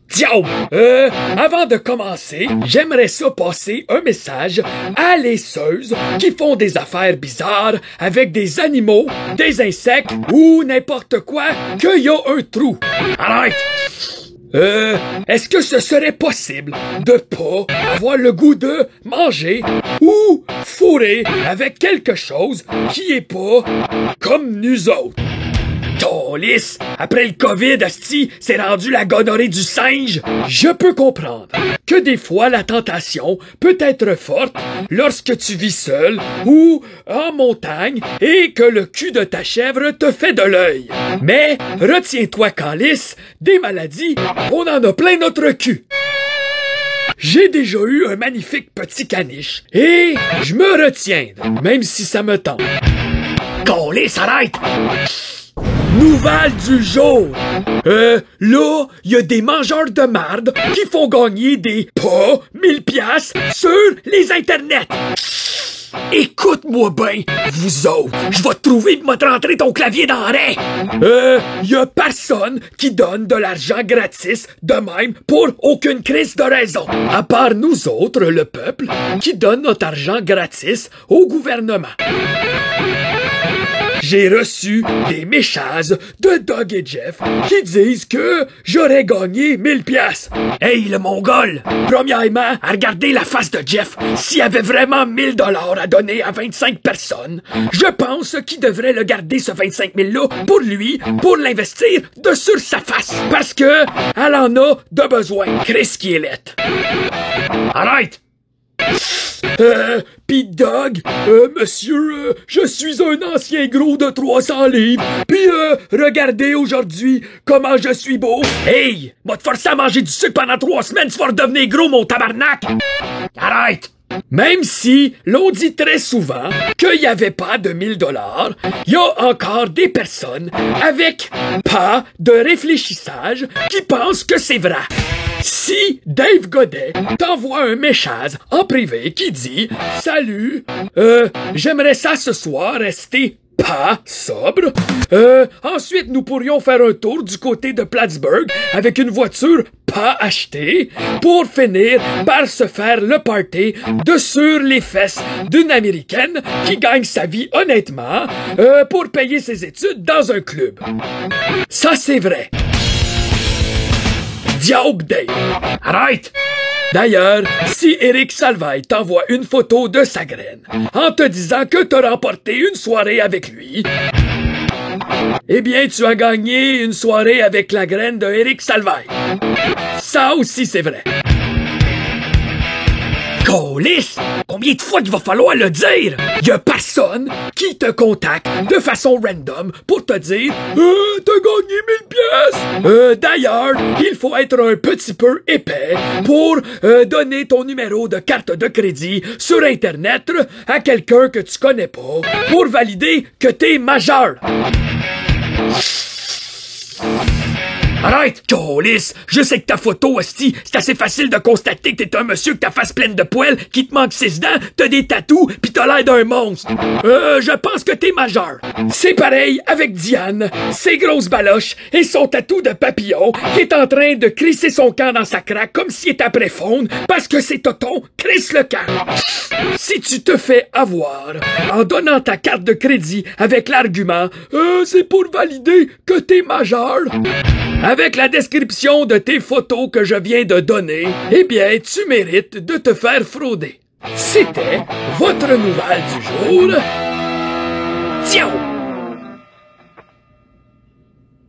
Diable! Avant de commencer, j'aimerais ça passer un message à les ceuses qui font des affaires bizarres avec des animaux, des insectes ou n'importe quoi qu'il y a un trou. Arrête! Est-ce que ce serait possible de pas avoir le goût de manger ou fourrer avec quelque chose qui est pas comme nous autres? Câlisse! Après le COVID, asti, c'est rendu la gonorrhée du singe! Je peux comprendre que des fois la tentation peut être forte lorsque tu vis seul ou en montagne et que le cul de ta chèvre te fait de l'œil. Mais retiens-toi, Câlisse, des maladies, on en a plein notre cul. J'ai déjà eu un magnifique petit caniche et je me retiens, même si ça me tente. Câlisse, arrête! Nouvelle du jour! Là, il y a des mangeurs de marde qui font gagner des pas 1000 piastres sur les internets. Écoute-moi bien, vous autres, je vais te trouver pour te rentrer ton clavier dans l'arrêt. Y a personne qui donne de l'argent gratis de même pour aucune crise de raison. À part nous autres, le peuple, qui donne notre argent gratis au gouvernement. J'ai reçu des messages de Doug et Jeff qui disent que j'aurais gagné 1000 piastres. Hey, le mongol! Premièrement, à regarder la face de Jeff, s'il avait vraiment 1000 $ à donner à 25 personnes, je pense qu'il devrait le garder ce 25 000-là pour lui, pour l'investir de sur sa face. Parce que elle en a de besoin. Chris qui est laite. Arrête! Pis Doug, monsieur, je suis un ancien gros de 300 livres, pis regardez aujourd'hui comment je suis beau. Hey, va te forcer à manger du sucre pendant 3 semaines, tu vas redevenir gros, mon tabarnak. Arrête! Même si l'on dit très souvent qu'il n'y avait pas de 1000 $, il y a encore des personnes avec pas de réfléchissage qui pensent que c'est vrai. Si Dave Godet t'envoie un message en privé qui dit « Salut, j'aimerais ça ce soir rester pas sobre. Ensuite, nous pourrions faire un tour du côté de Plattsburgh avec une voiture pas achetée pour finir par se faire le party de sur les fesses d'une Américaine qui gagne sa vie honnêtement pour payer ses études dans un club. » Ça, c'est vrai. Diable Dave. Arrête! D'ailleurs, si Eric Salvaille t'envoie une photo de sa graine en te disant que t'as remporté une soirée avec lui, eh bien, tu as gagné une soirée avec la graine de Eric Salvaille. Ça aussi, c'est vrai. Câlisse! Combien de fois il va falloir le dire? Y a personne qui te contacte de façon random pour te dire t'as gagné 1000 pièces. D'ailleurs, il faut être un petit peu épais pour donner ton numéro de carte de crédit sur Internet à quelqu'un que tu connais pas pour valider que t'es majeur. Arrête, câlisse! Je sais que ta photo, hostie, c'est assez facile de constater que t'es un monsieur que ta face pleine de poils, qui te manque 6 dents, t'as des tatous, pis t'as l'air d'un monstre. Je pense que t'es majeur. C'est pareil avec Diane, ses grosses baloches et son tatou de papillon, qui est en train de crisser son camp dans sa craque comme s'il était après fondre, parce que c'est Toton crisse le camp. Si tu te fais avoir en donnant ta carte de crédit avec l'argument c'est pour valider que t'es majeur, avec la description de tes photos que je viens de donner, eh bien, tu mérites de te faire frauder. C'était votre nouvelle du jour. Ciao!